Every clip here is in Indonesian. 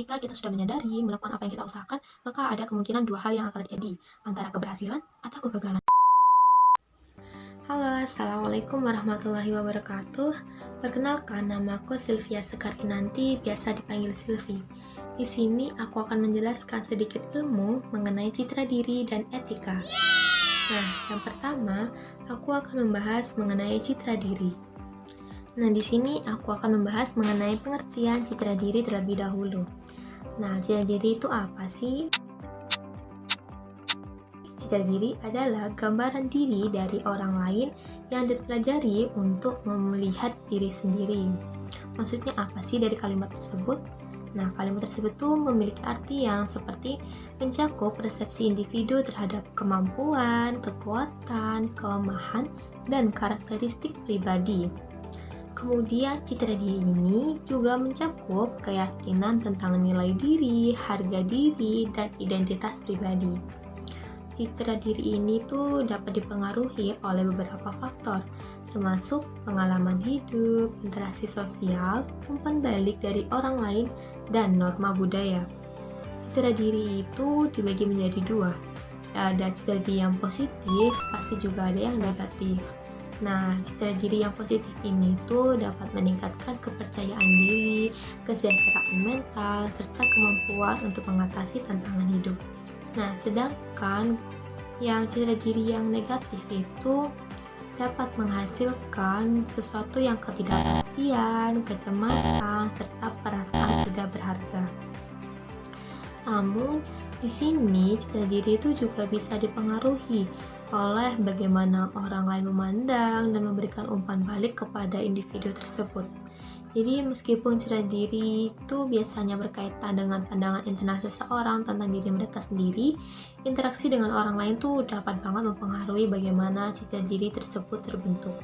Ketika kita sudah menyadari melakukan apa yang kita usahakan, maka ada kemungkinan dua hal yang akan terjadi, antara keberhasilan atau kegagalan. Halo, Assalamualaikum warahmatullahi wabarakatuh. Perkenalkan, nama aku Sylvia Sekarkinanti, biasa dipanggil Sylvie. Di sini aku akan menjelaskan sedikit ilmu mengenai citra diri dan etika. Nah, yang pertama, aku akan membahas mengenai citra diri. Nah, di sini aku akan membahas mengenai pengertian citra diri terlebih dahulu. Nah, citra diri itu apa sih? Citra diri adalah gambaran diri dari orang lain yang dipelajari untuk melihat diri sendiri. Maksudnya apa sih dari kalimat tersebut? Nah, kalimat tersebut tuh memiliki arti yang seperti mencakup persepsi individu terhadap kemampuan, kekuatan, kelemahan, dan karakteristik pribadi. Kemudian citra diri ini juga mencakup keyakinan tentang nilai diri, harga diri, dan identitas pribadi. Citra diri ini tuh dapat dipengaruhi oleh beberapa faktor, termasuk pengalaman hidup, interaksi sosial, umpan balik dari orang lain, dan norma budaya. Citra diri itu dibagi menjadi dua. Ada citra diri yang positif, pasti juga ada yang negatif. Nah, citra diri yang positif ini tuh dapat meningkatkan kepercayaan diri, kesejahteraan mental, serta kemampuan untuk mengatasi tantangan hidup. Nah, sedangkan yang citra diri yang negatif itu dapat menghasilkan sesuatu yang ketidakpastian, kecemasan, serta perasaan tidak berharga. Namun, di sini citra diri itu juga bisa dipengaruhi oleh bagaimana orang lain memandang dan memberikan umpan balik kepada individu tersebut. Jadi meskipun citra diri itu biasanya berkaitan dengan pandangan internal seseorang tentang diri mereka sendiri, interaksi dengan orang lain tuh dapat banget mempengaruhi bagaimana citra diri tersebut terbentuk.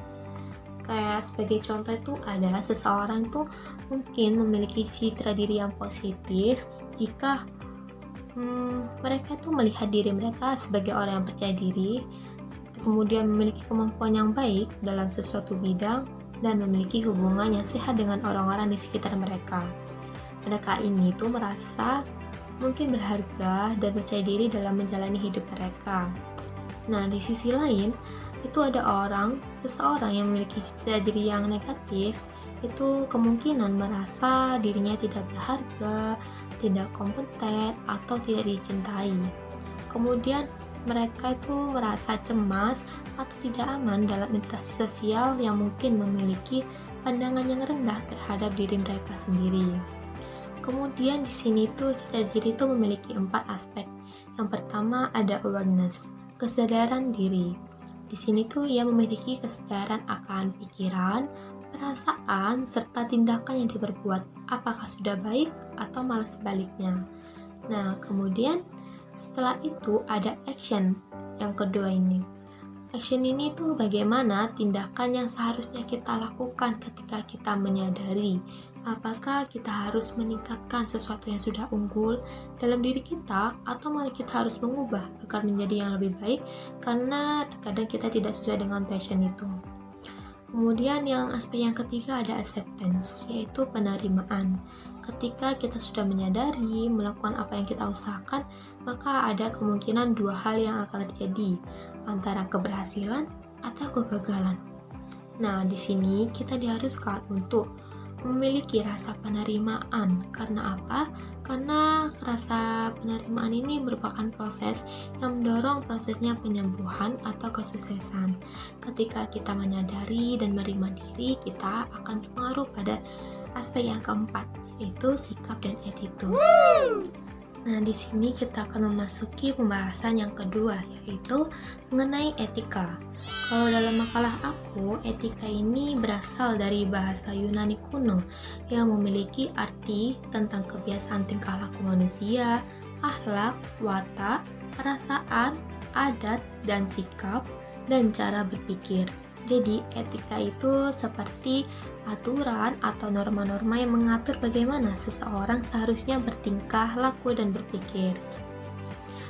Kayak sebagai contoh itu ada seseorang tuh mungkin memiliki citra diri yang positif jika mereka tuh melihat diri mereka sebagai orang yang percaya diri, kemudian memiliki kemampuan yang baik dalam sesuatu bidang, dan memiliki hubungan yang sehat dengan orang-orang di sekitar mereka. Mereka ini tuh merasa mungkin berharga dan percaya diri dalam menjalani hidup mereka. Nah, di sisi lain, itu ada seseorang yang memiliki citra diri yang negatif, itu kemungkinan merasa dirinya tidak berharga, tidak kompeten, atau tidak dicintai. Kemudian mereka itu merasa cemas atau tidak aman dalam interaksi sosial yang mungkin memiliki pandangan yang rendah terhadap diri mereka sendiri. Kemudian di sini tuh citra diri itu memiliki 4 aspek. Yang pertama ada awareness, kesadaran diri. Di sini tuh ia memiliki kesadaran akan pikiran, perasaan, serta tindakan yang diperbuat, apakah sudah baik atau malah sebaliknya. Nah, kemudian setelah itu ada action yang kedua ini. Action ini tuh bagaimana tindakan yang seharusnya kita lakukan ketika kita menyadari apakah kita harus meningkatkan sesuatu yang sudah unggul dalam diri kita atau malah kita harus mengubah agar menjadi yang lebih baik karena terkadang kita tidak sesuai dengan passion itu. Kemudian yang aspek yang ketiga ada acceptance, yaitu penerimaan. Ketika kita sudah menyadari melakukan apa yang kita usahakan, maka ada kemungkinan dua hal yang akan terjadi, antara keberhasilan atau kegagalan. Nah, di sini kita diharuskan untuk memiliki rasa penerimaan. Karena apa? Karena rasa penerimaan ini merupakan proses yang mendorong prosesnya penyembuhan atau kesuksesan. Ketika kita menyadari dan menerima diri, kita akan berpengaruh pada aspek yang keempat, yaitu sikap dan attitude. Nah, di sini kita akan memasuki pembahasan yang kedua, yaitu mengenai etika. Kalau dalam makalah aku, etika ini berasal dari bahasa Yunani kuno yang memiliki arti tentang kebiasaan tingkah laku manusia, akhlak, watak, perasaan, adat, dan sikap, dan cara berpikir. Jadi, etika itu seperti aturan atau norma-norma yang mengatur bagaimana seseorang seharusnya bertingkah laku dan berpikir.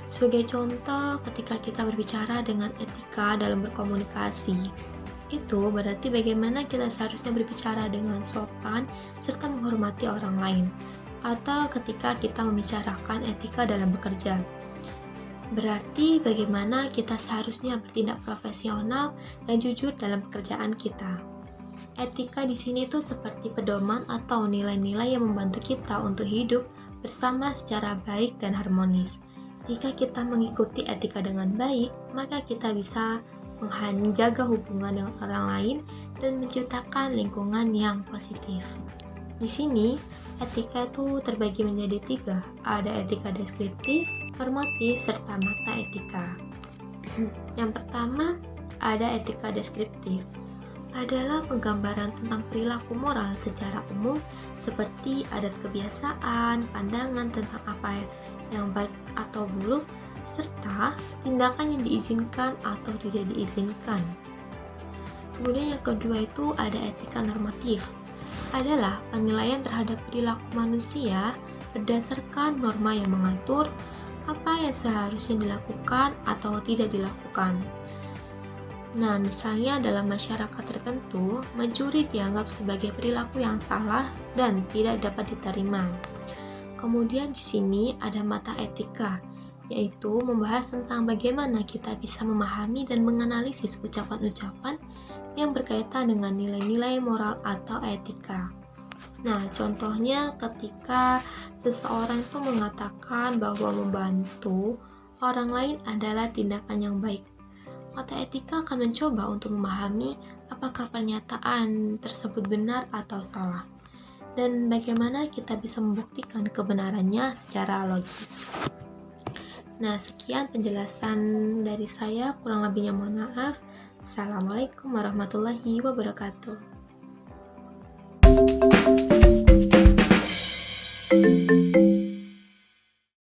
Sebagai contoh, ketika kita berbicara dengan etika dalam berkomunikasi, itu berarti bagaimana kita seharusnya berbicara dengan sopan serta menghormati orang lain. atau ketika kita membicarakan etika dalam bekerja. Berarti bagaimana kita seharusnya bertindak profesional dan jujur dalam pekerjaan kita. Etika di sini tuh seperti pedoman atau nilai-nilai yang membantu kita untuk hidup bersama secara baik dan harmonis. Jika kita mengikuti etika dengan baik, maka kita bisa menjaga hubungan dengan orang lain dan menciptakan lingkungan yang positif. Di sini, etika itu terbagi menjadi 3. Ada etika deskriptif, normatif, serta meta etika. Yang pertama, ada etika deskriptif. Adalah penggambaran tentang perilaku moral secara umum seperti adat kebiasaan, pandangan tentang apa yang baik atau buruk, serta tindakan yang diizinkan atau tidak diizinkan. Kemudian yang kedua itu ada etika normatif. Adalah penilaian terhadap perilaku manusia berdasarkan norma yang mengatur apa yang seharusnya dilakukan atau tidak dilakukan. Nah, misalnya dalam masyarakat tertentu, mencuri dianggap sebagai perilaku yang salah dan tidak dapat diterima. Kemudian di sini ada mata etika, yaitu membahas tentang bagaimana kita bisa memahami dan menganalisis ucapan-ucapan yang berkaitan dengan nilai-nilai moral atau etika. Nah, contohnya ketika seseorang itu mengatakan bahwa membantu orang lain adalah tindakan yang baik. Mata etika akan mencoba untuk memahami apakah pernyataan tersebut benar atau salah, dan bagaimana kita bisa membuktikan kebenarannya secara logis. Nah, sekian penjelasan dari saya, kurang lebihnya mohon maaf. Assalamualaikum warahmatullahi wabarakatuh.